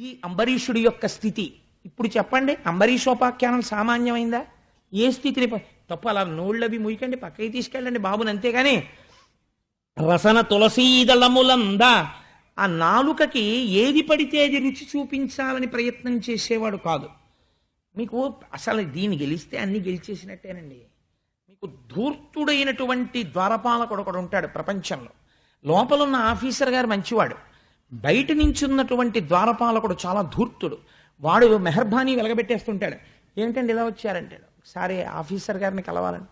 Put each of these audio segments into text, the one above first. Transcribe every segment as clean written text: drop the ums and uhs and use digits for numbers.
ఇది అంబరీషుడి యొక్క స్థితి. ఇప్పుడు చెప్పండి, అంబరీషోపాఖ్యానం సామాన్యమైందా? ఏ స్థితిని తప్పు అలా నోళ్ళవి ముయ్యకండి, పక్కకి తీసుకెళ్ళండి బాబుని, అంతేగాని రసన తులసీదళములందా ఆ నాలుకకి ఏది పడితే అది రుచి చూపించాలని ప్రయత్నం చేసేవాడు కాదు. మీకు అసలు దీన్ని గెలిస్తే అన్ని గెలిచేసినట్టేనండి. మీకు ధూర్తుడైనటువంటి ద్వారపాలకుడు ఒకడు ఉంటాడు ప్రపంచంలో. లోపల ఉన్న ఆఫీసర్ గారు మంచివాడు, బయట నుంచి ఉన్నటువంటి ద్వారపాలకుడు చాలా ధూర్తుడు. వాడు మెహర్బానీ వెలగబెట్టేస్తుంటాడు. ఏంటండి ఇలా వచ్చారంటాడు. ఒకసారి ఆఫీసర్ గారిని కలవాలని.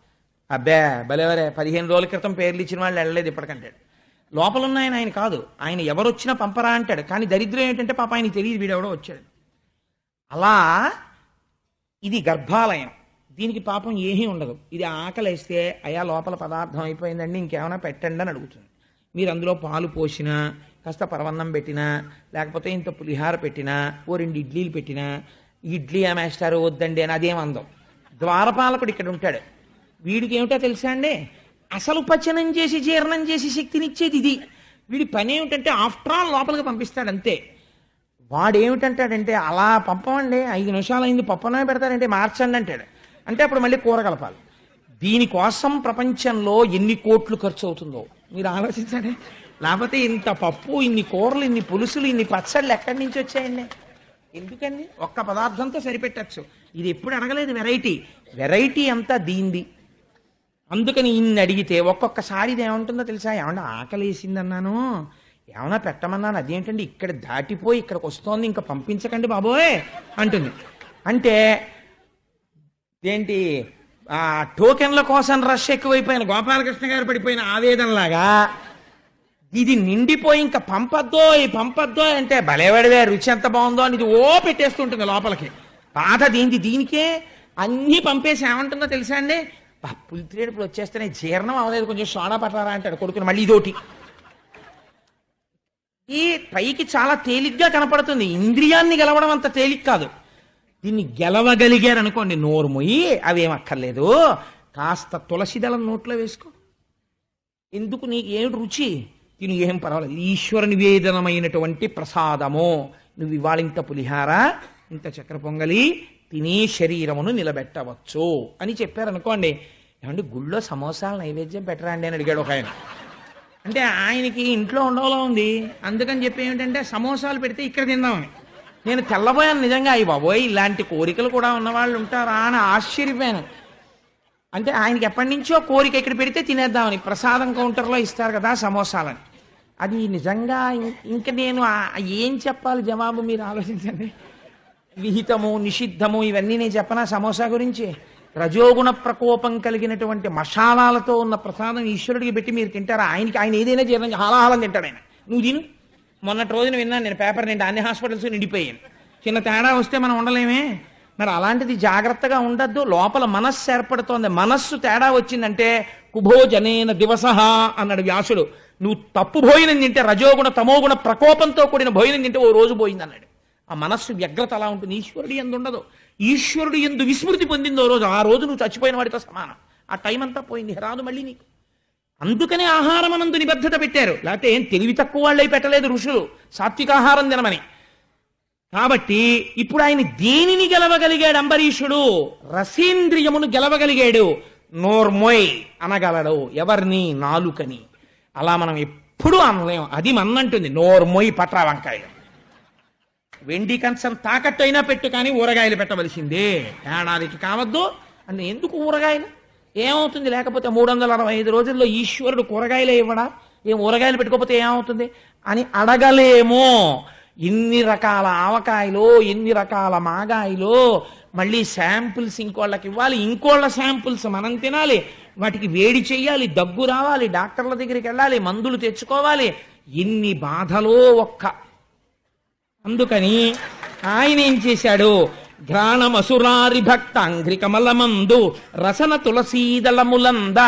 అబ్బే భలేవరే, 15 రోజుల క్రితం పేర్లు ఇచ్చిన వాళ్ళు వెళ్ళలేదు ఇప్పటికంటాడు. లోపల ఉన్న ఆయన కాదు, ఆయన ఎవరు వచ్చినా పంపరా అంటాడు. కానీ దరిద్రం ఏంటంటే పాప ఆయన తెలియదు వీడెవడో వచ్చాడు. అలా ఇది గర్భాలయం, దీనికి పాపం ఏమీ ఉండదు. ఇది ఆకలేస్తే అయా లోపల పదార్థం అయిపోయిందండి ఇంకేమైనా పెట్టండి అని అడుగుతుంది. మీరు అందులో పాలు పోసినా, కాస్త పరవన్నం పెట్టినా, లేకపోతే ఇంత పులిహార పెట్టినా, ఓ 2 ఇడ్లీలు పెట్టినా, ఇడ్లీ అమేస్తారు వద్దండి అని అదేం అందం. ద్వారపాలకుడు ఇక్కడ ఉంటాడు. వీడికి ఏమిటో తెలుసా అండి, అసలు పచనం చేసి జీర్ణం చేసి శక్తినిచ్చేది ఇది. వీడి పని ఏమిటంటే ఆఫ్టర్ ఆల్ లోపలికి పంపిస్తాడు అంతే. వాడు ఏమిటంటాడంటే అలా పంపమండి, 5 నిమిషాలు అయింది పప్పనమే పెడతారంటే మార్చండి అంటాడు. అంటే అప్పుడు మళ్ళీ కూర కలపాలి. దీనికోసం ప్రపంచంలో ఎన్ని కోట్లు ఖర్చు అవుతుందో మీరు ఆలోచించండి. లేకపోతే ఇంత పప్పు, ఇన్ని కూరలు, ఇన్ని పులుసులు, ఇన్ని పచ్చళ్ళు ఎక్కడి నుంచి వచ్చాయండి? ఎందుకండి? ఒక్క పదార్థంతో సరిపెట్టచ్చు. ఇది ఎప్పుడు అడగలేదు వెరైటీ అంతా దీంది. అందుకని ఇన్ని అడిగితే ఒక్కొక్కసారి ఇది ఏమంటుందో తెలుసా? ఏమన్నా ఆకలేసింది అన్నాను, ఏమన్నా పెట్టమన్నాను, అదేంటండి ఇక్కడ దాటిపోయి ఇక్కడికి వస్తోంది, ఇంకా పంపించకండి బాబోయ్ అంటుంది. అంటే ఏంటి, ఆ టోకెన్ల కోసం రష్ ఎక్కువైపోయిన గోపాలకృష్ణ గారు పడిపోయిన ఆవేదనలాగా ఇది నిండిపోయి ఇంకా పంపద్దో అంటే భలేవాడివే, రుచి ఎంత బాగుందో అని ఇది పెట్టేస్తుంటుంది లోపలికి. బాధ దీనికే అన్నీ పంపేసి ఏమంటుందో తెలుసా అండి? పులిత్రేడుపులు వచ్చేస్తేనే జీర్ణం అవ్వలేదు, కొంచెం సోడా పట్టారా అంటాడు కొడుకుని. మళ్ళీ ఇదోటి. ఈ పైకి చాలా తేలిగ్గా కనపడుతుంది, ఇంద్రియాన్ని గెలవడం అంత తేలిక కాదు. దీన్ని గెలవగలిగారు అనుకోండి, నోరు మొయ్యి అవేమక్కర్లేదు, కాస్త తులసి దళం నోట్లో వేసుకో, ఎందుకు నీకు ఏమిటి రుచి, తిను ఏం పర్వాలేదు, ఈశ్వర నివేదనమైనటువంటి ప్రసాదము. నువ్వు ఇవాళ ఇంత పులిహార, ఇంత చక్కెర పొంగలి తినే శరీరమును నిలబెట్టవచ్చు అని చెప్పారనుకోండి. ఏమంటే గుళ్ళో సమోసాలు నైవేద్యం పెట్టరా అండి అని అడిగాడు ఒక ఆయన. అంటే ఆయనకి ఇంట్లో ఉండవలో ఉంది, అందుకని చెప్పి ఏమిటంటే సమోసాలు పెడితే ఇక్కడ తిందామని. నేను తెల్లబోయాను నిజంగా, అయ్యి బాబోయ్ ఇలాంటి కోరికలు కూడా ఉన్నవాళ్ళు ఉంటారా అని ఆశ్చర్యపోయాను. అంటే ఆయనకి ఎప్పటి నుంచో కోరిక ఇక్కడ పెడితే తినేద్దామని. ప్రసాదం కౌంటర్లో ఇస్తారు కదా సమోసాలని. అది నిజంగా ఇంక నేను ఏం చెప్పాలి జవాబు మీరు ఆలోచించండి. విహితము నిషిద్ధము ఇవన్నీ నేను చెప్పనా సమోసా గురించి? రజోగుణ ప్రకోపం కలిగినటువంటి మసాలాలతో ఉన్న ప్రసాదం ఈశ్వరుడికి పెట్టి మీరు తింటారా? ఆయన ఏదైనా జీర్ణం హాలాహాలం తింటాడు ఆయన. నువ్వు తిను. మొన్నటి రోజున విన్నాను నేను పేపర్ నిండి అన్ని హాస్పిటల్స్ నిండిపోయాను. చిన్న తేడా వస్తే మనం ఉండలేమే. మరి అలాంటిది జాగ్రత్తగా ఉండద్దు. లోపల మనస్సు ఏర్పడుతోంది, మనస్సు తేడా వచ్చిందంటే కుభోజనేన దివసహ అన్నాడు వ్యాసుడు. నువ్వు తప్పు భోజనం తింటే, రజోగుణ తమోగుణ ప్రకోపంతో కూడిన భోజనం తింటే ఓ రోజు పోయింది అన్నాడు. ఆ మనస్సు వ్యగ్రత అలా ఉంటుంది. ఈశ్వరుడు ఎందు ఉండదు. ఈశ్వరుడు ఎందు విస్మృతి పొందిందో రోజు, ఆ రోజు నువ్వు చచ్చిపోయిన వాడితో సమానం. ఆ టైం అంతా పోయింది, రాదు మళ్ళీ నీకు. అందుకనే ఆహారం అనందు నిబద్ధత పెట్టారు. లేకపోతే ఏం తెలివి తక్కువ వాళ్ళై పెట్టలేదు ఋషులు సాత్వికాహారం తినమని. కాబట్టి ఇప్పుడు ఆయన దేనిని గెలవగలిగాడు అంబరీషుడు? రసేంద్రియమును గెలవగలిగాడు. నోర్మోయ్ అనగలడు. ఎవరిని? నాలుకని. అలా మనం ఎప్పుడూ అనలేం. అది మన్నంటుంది, నోర్మోయ్ పట్రా వంకాయలు. వెండి కంచం తాకట్టు అయినా పెట్టు, కానీ ఊరగాయలు పెట్టవలసిందే. ఏడాదికి కావద్దు అంటే ఎందుకు ఊరగాయలు? ఏమవుతుంది లేకపోతే? 365 రోజుల్లో ఈశ్వరుడు కూరగాయలే ఇవ్వడా? ఏం ఊరగాయలు పెట్టుకోకపోతే ఏమవుతుంది అని అడగలేమో. ఎన్ని రకాల ఆవకాయలు, ఎన్ని రకాల మాగాయలు, మళ్ళీ శాంపుల్స్ ఇంకోళ్ళకి ఇవ్వాలి, ఇంకోళ్ళ శాంపుల్స్ మనం తినాలి, వాటికి వేడి చెయ్యాలి, దగ్గు రావాలి, డాక్టర్ల దగ్గరికి వెళ్ళాలి, మందులు తెచ్చుకోవాలి. ఎన్ని బాధలో అందుకని ఆయన ఏం చేశాడు? ఘ్రాణమసురారి భక్త అంఘ్రికమలమందు రసన తులసీదళములంద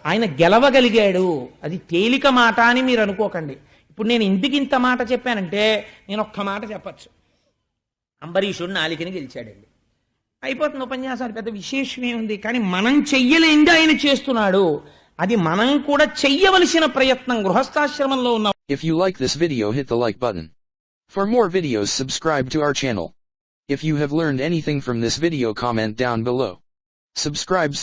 ఆయన గెలవగలిగాడు. అది తేలిక మాట అని మీరు అనుకోకండి. ఇప్పుడు నేను ఇందుకు ఇంత మాట చెప్పానంటే నేను ఒక్క మాట చెప్పచ్చు. అంబరీషుడు నాలికని గెలిచాడండి, అయిపోతుంది ఉపన్యాసాలు, పెద్ద విశేషమే ఉంది. కానీ మనం చెయ్యలేంది ఆయన చేస్తున్నాడు. అది మనం కూడా చెయ్యవలసిన ప్రయత్నం గృహస్థాశ్రమంలో ఉన్న. If you like this video, hit the like button. For more videos, subscribe to our channel. If you have learned anything from this video, comment down below. Subscribe.